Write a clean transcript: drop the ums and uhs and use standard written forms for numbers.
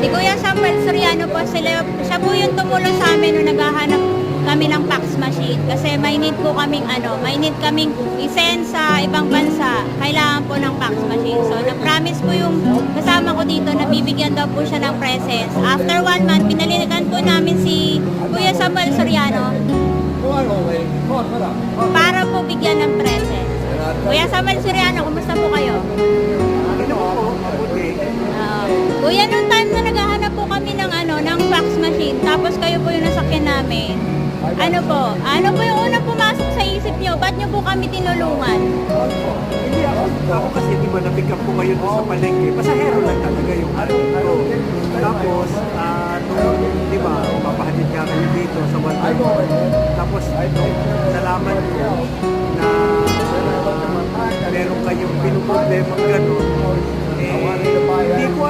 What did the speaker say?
Si Kuya Samuel Soriano po, siya po yung tumulong sa amin nung naghahanap kami ng fax machine. Kasi may need kaming isend sa ibang bansa. Kailangan po ng fax machine. So, na-promise po yung kasama ko dito na bibigyan daw po siya ng presents. After 1 month, pinalilikan po namin si Kuya Samuel Soriano para po bigyan ng present. Kuya Samuel Soriano, kumusta po kayo? Kuya, nung time na naghahanap po kami ng fax machine, tapos kayo po yung nasakyan namin. Ano po yung unang pumasok sa isip nyo? Ba't nyo po kami tinulungan? Hindi ako kasi di ba na-pick up ko ngayon sa palengke. Pasahero lang talaga yung ano ko. Tapos, di ba, papahatid nga kami dito sa Walter. Tapos, nalaman ko na meron kayong pinuproblema gano'n. Hindi